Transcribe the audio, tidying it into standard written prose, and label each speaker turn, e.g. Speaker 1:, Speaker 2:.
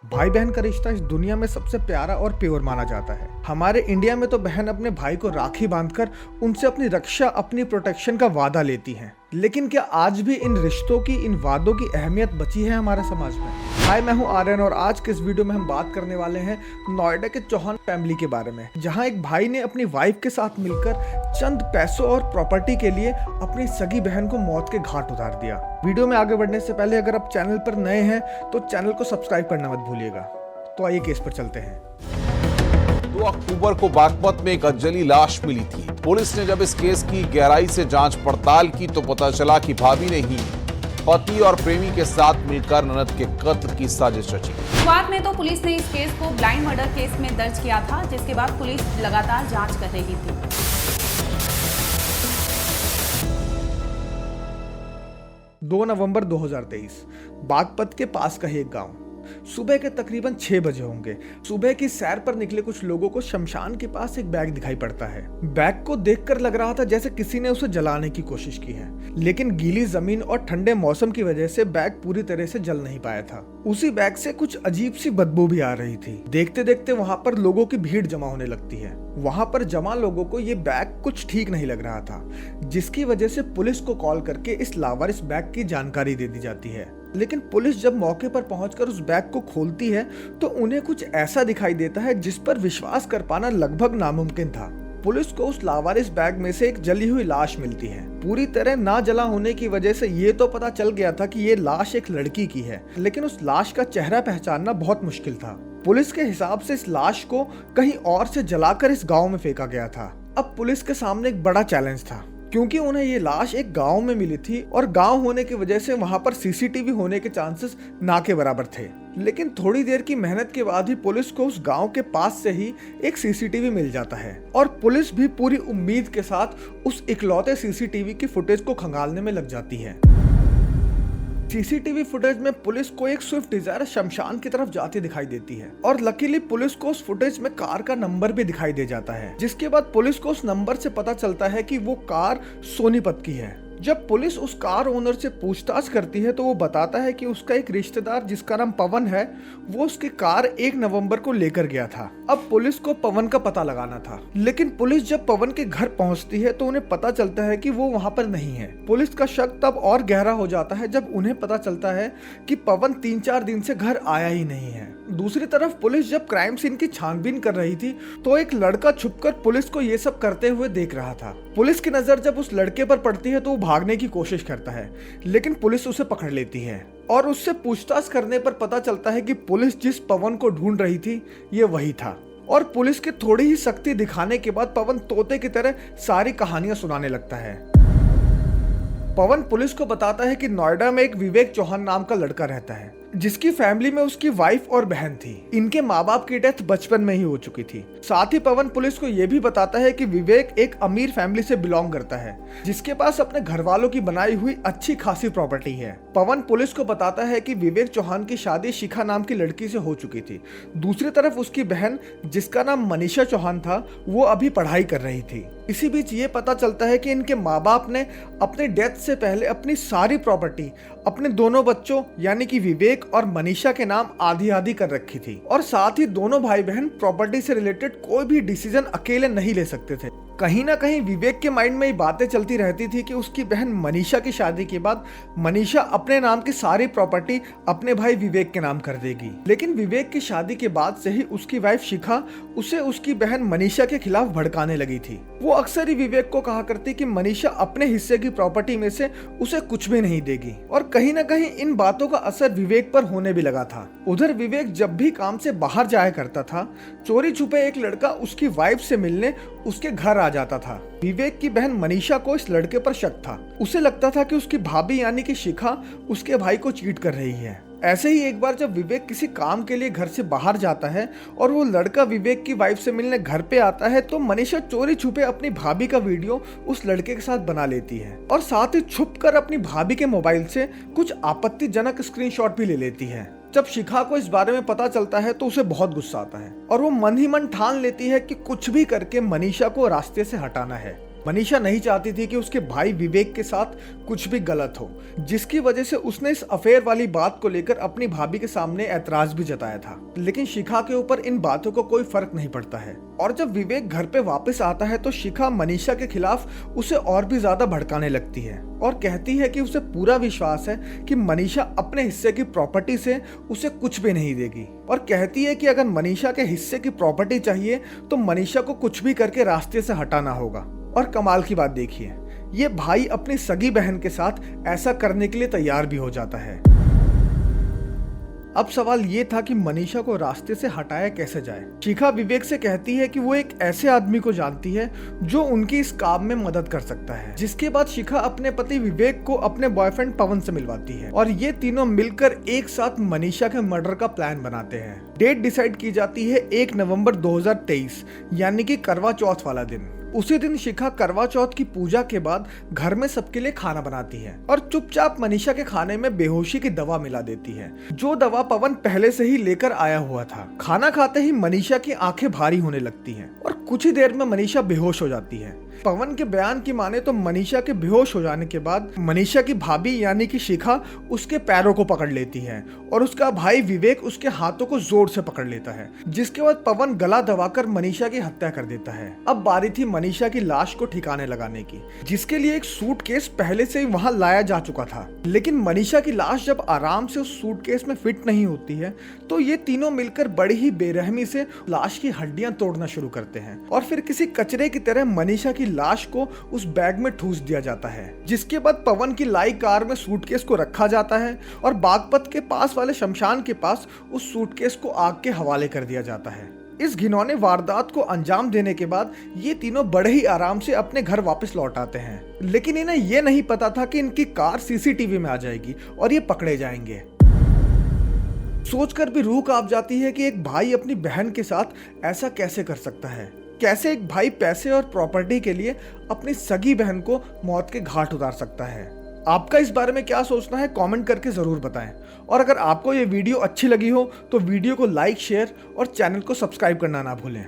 Speaker 1: भाई बहन का रिश्ता इस दुनिया में सबसे प्यारा और प्योर माना जाता है। हमारे इंडिया में तो बहन अपने भाई को राखी बांधकर उनसे अपनी रक्षा, अपनी प्रोटेक्शन का वादा लेती हैं। लेकिन क्या आज भी इन रिश्तों की, इन वादों की अहमियत बची है हमारे समाज में? हाय, मैं हूं आर्यन और आज के इस वीडियो में हम बात करने वाले हैं नोएडा के चौहान फैमिली के बारे में, जहां एक भाई ने अपनी वाइफ के साथ मिलकर चंद पैसों और प्रॉपर्टी के लिए अपनी सगी बहन को मौत के घाट उतार दिया। वीडियो में आगे बढ़ने से पहले अगर आप चैनल पर नए हैं तो चैनल को सब्सक्राइब करना मत भूलिएगा। तो आइए केस पर चलते हैं।
Speaker 2: 2 अक्टूबर को बागपत में एक जली लाश मिली थी। पुलिस ने जब इस केस की गहराई से जांच पड़ताल की तो पता चला कि भाभी ने ही पति और प्रेमी के साथ मिलकर ननद के कत्ल की साजिश रची।
Speaker 3: शुरुआत में तो पुलिस ने इस केस को ब्लाइंड मर्डर केस में दर्ज किया था, जिसके बाद पुलिस लगातार जांच कर रही थी।
Speaker 1: 2 नवंबर 2023 बागपत के पास का ही एक गांव। सुबह के तकरीबन 6 बजे होंगे। सुबह की सैर पर निकले कुछ लोगों को शमशान के पास एक बैग दिखाई पड़ता है। बैग को देखकर लग रहा था जैसे किसी ने उसे जलाने की कोशिश की है, लेकिन गीली जमीन और ठंडे मौसम की वजह से बैग पूरी तरह से जल नहीं पाया था। उसी बैग से कुछ अजीब सी बदबू भी आ रही थी। देखते देखते वहां पर लोगों की भीड़ जमा होने लगती है। वहां पर जमा लोगों को ये बैग कुछ ठीक नहीं लग रहा था, जिसकी वजह से पुलिस को कॉल करके इस लावारिस बैग की जानकारी दे दी जाती है। लेकिन पुलिस जब मौके पर पहुंचकर उस बैग को खोलती है तो उन्हें कुछ ऐसा दिखाई देता है जिस पर विश्वास कर पाना लगभग नामुमकिन था। पुलिस को उस लावारिस बैग में से एक जली हुई लाश मिलती है। पूरी तरह ना जला होने की वजह से ये तो पता चल गया था कि ये लाश एक लड़की की है, लेकिन उस लाश का चेहरा पहचानना बहुत मुश्किल था। पुलिस के हिसाब से इस लाश को कहीं और से जलाकर इस गांव में फेंका गया था। अब पुलिस के सामने एक बड़ा चैलेंज था, क्योंकि उन्हें ये लाश एक गांव में मिली थी और गांव होने की वजह से वहां पर सीसीटीवी होने के चांसेस ना के बराबर थे। लेकिन थोड़ी देर की मेहनत के बाद ही पुलिस को उस गांव के पास से ही एक सीसीटीवी मिल जाता है और पुलिस भी पूरी उम्मीद के साथ उस इकलौते सीसीटीवी की फुटेज को खंगालने में लग जाती है। सीसीटीवी फुटेज में पुलिस को एक स्विफ्ट डिजायर शमशान की तरफ जाती दिखाई देती है और लकीली पुलिस को उस फुटेज में कार का नंबर भी दिखाई दे जाता है, जिसके बाद पुलिस को उस नंबर से पता चलता है कि वो कार सोनीपत की है। जब पुलिस उस कार ओनर से पूछताछ करती है तो वो बताता है कि उसका एक रिश्तेदार जिसका नाम पवन है, वो उसकी कार 1 नवंबर को लेकर गया था। अब पुलिस को पवन का पता लगाना था, लेकिन पुलिस जब पवन के घर पहुंचती है तो उन्हें पता चलता है कि वो वहां पर नहीं है। पुलिस का शक तब और गहरा हो जाता है जब उन्हें पता चलता है कि पवन 3-4 दिन से घर आया ही नहीं है। दूसरी तरफ पुलिस जब क्राइम सीन की छानबीन कर रही थी तो एक लड़का छुपकर पुलिस को ये सब करते हुए देख रहा था। पुलिस की नजर जब उस लड़के पर पड़ती है तो वो भागने की कोशिश करता है, लेकिन पुलिस उसे पकड़ लेती है और उससे पूछताछ करने पर पता चलता है कि पुलिस जिस पवन को ढूंढ रही थी ये वही था। और पुलिस की थोड़ी ही सख्ती दिखाने के बाद पवन तोते की तरह सारी कहानियां सुनाने लगता है। पवन पुलिस को बताता है कि नोएडा में एक विवेक चौहान नाम का लड़का रहता है, जिसकी फैमिली में उसकी वाइफ और बहन थी। इनके माँ बाप की डेथ बचपन में ही हो चुकी थी। साथ ही पवन पुलिस को यह भी बताता है कि विवेक एक अमीर फैमिली से बिलोंग करता है, जिसके पास अपने घर वालों की बनाई हुई अच्छी खासी प्रॉपर्टी है। पवन पुलिस को बताता है कि विवेक चौहान की शादी शिखा नाम की लड़की से हो चुकी थी। दूसरी तरफ उसकी बहन, जिसका नाम मनीषा चौहान था, वो अभी पढ़ाई कर रही थी। इसी बीच ये पता चलता है कि इनके माँ बाप ने अपने डेथ से पहले अपनी सारी प्रॉपर्टी अपने दोनों बच्चों यानी कि विवेक और मनीषा के नाम आधी आधी कर रखी थी और साथ ही दोनों भाई बहन प्रॉपर्टी से रिलेटेड कोई भी डिसीजन अकेले नहीं ले सकते थे। कहीं ना कहीं विवेक के माइंड में ये बातें चलती रहती थी कि उसकी बहन मनीषा की शादी के बाद मनीषा अपने नाम की सारी प्रॉपर्टी अपने भाई विवेक के नाम कर देगी। लेकिन विवेक की शादी के बाद से ही उसकी वाइफ शिखा उसे उसकी बहन मनीषा के खिलाफ भड़काने लगी थी। वो अक्सर ही विवेक को कहा करती कि मनीषा अपने हिस्से की प्रॉपर्टी में से उसे कुछ भी नहीं देगी और कहीं ना कहीं इन बातों का असर विवेक पर होने भी लगा था। उधर विवेक जब भी काम से बाहर जाया करता था, चोरी छुपे एक लड़का उसकी वाइफ से मिलने उसके घर आ जाता था। विवेक की बहन मनीषा को इस लड़के पर शक था। उसे लगता था कि उसकी भाभी यानी कि शिखा उसके भाई को चीट कर रही है। ऐसे ही एक बार जब विवेक किसी काम के लिए घर से बाहर जाता है और वो लड़का विवेक की वाइफ से मिलने घर पे आता है तो मनीषा चोरी छुपे अपनी भाभी का वीडियो उस लड़के के साथ बना लेती है और साथ ही छुपकर अपनी भाभी के मोबाइल से कुछ आपत्तिजनक स्क्रीनशॉट भी ले लेती है। जब शिखा को इस बारे में पता चलता है तो उसे बहुत गुस्सा आता है और वो मन ही मन ठान लेती है कि कुछ भी करके मनीषा को रास्ते से हटाना है। मनीषा नहीं चाहती थी कि उसके भाई विवेक के साथ कुछ भी गलत हो, जिसकी वजह से उसने इस अफेयर वाली बात को लेकर अपनी भाभी के सामने ऐतराज भी जताया था। लेकिन शिखा के ऊपर इन बातों को कोई फर्क नहीं पड़ता है और जब विवेक घर पे वापस आता है तो शिखा मनीषा के खिलाफ उसे और भी ज्यादा भड़काने लगती है और कहती है कि उसे पूरा विश्वास है कि मनीषा अपने हिस्से की प्रॉपर्टी से उसे कुछ भी नहीं देगी और कहती है कि अगर मनीषा के हिस्से की प्रॉपर्टी चाहिए तो मनीषा को कुछ भी करके रास्ते से हटाना होगा। और कमाल की बात देखिए, ये भाई अपनी सगी बहन के साथ ऐसा करने के लिए तैयार भी हो जाता है। अब सवाल ये था कि मनीषा को रास्ते से हटाया कैसे जाए। शिखा विवेक से कहती है कि वो एक ऐसे आदमी को जानती है जो उनकी इस काम में मदद कर सकता है। जिसके बाद शिखा अपने पति विवेक को अपने बॉयफ्रेंड पवन से मिलवाती है और ये तीनों मिलकर एक साथ मनीषा के मर्डर का प्लान बनाते हैं। डेट डिसाइड की जाती है 1 नवंबर 2023 यानी कि करवा चौथ वाला दिन। उसी दिन शिखा करवा चौथ की पूजा के बाद घर में सबके लिए खाना बनाती है और चुपचाप मनीषा के खाने में बेहोशी की दवा मिला देती है, जो दवा पवन पहले से ही लेकर आया हुआ था। खाना खाते ही मनीषा की आंखें भारी होने लगती हैं और कुछ ही देर में मनीषा बेहोश हो जाती है। पवन के बयान की माने तो मनीषा के बेहोश हो जाने के बाद मनीषा की भाभी यानी कि शिखा उसके पैरों को पकड़ लेती है और उसका भाई विवेक उसके हाथों को जोर से पकड़ लेता है, जिसके बाद पवन गला दबाकर मनीषा की हत्या कर देता है। अब बारी थी मनीषा की लाश को ठिकाने लगाने की, जिसके लिए एक सूटकेस पहले से ही वहां लाया जा चुका था। लेकिन मनीषा की लाश जब आराम से उस सूटकेस में फिट नहीं होती है तो ये तीनों मिलकर बड़ी ही बेरहमी से लाश की हड्डियां तोड़ना शुरू करते हैं और फिर किसी कचरे की तरह मनीषा की लाश को उस बैग में ठूस दिया जाता है। जिसके बाद पवन की लाई कार में सूटकेस को रखा जाता है और बागपत के पास वाले शमशान के पास उस सूटकेस को आग के हवाले कर दिया जाता है। इस घिनौने वारदात को अंजाम देने के बाद ये तीनों बड़े ही आराम से अपने घर वापस लौट आते हैं, लेकिन इन्हें यह नहीं पता था कि इनकी कार सीसीटीवी में आ जाएगी और ये पकड़े जाएंगे। सोचकर भी रूह कांप जाती है कि एक भाई अपनी बहन के साथ ऐसा कैसे कर सकता है। कैसे एक भाई पैसे और प्रॉपर्टी के लिए अपनी सगी बहन को मौत के घाट उतार सकता है। आपका इस बारे में क्या सोचना है कमेंट करके जरूर बताएं और अगर आपको ये वीडियो अच्छी लगी हो तो वीडियो को लाइक, शेयर और चैनल को सब्सक्राइब करना ना भूलें।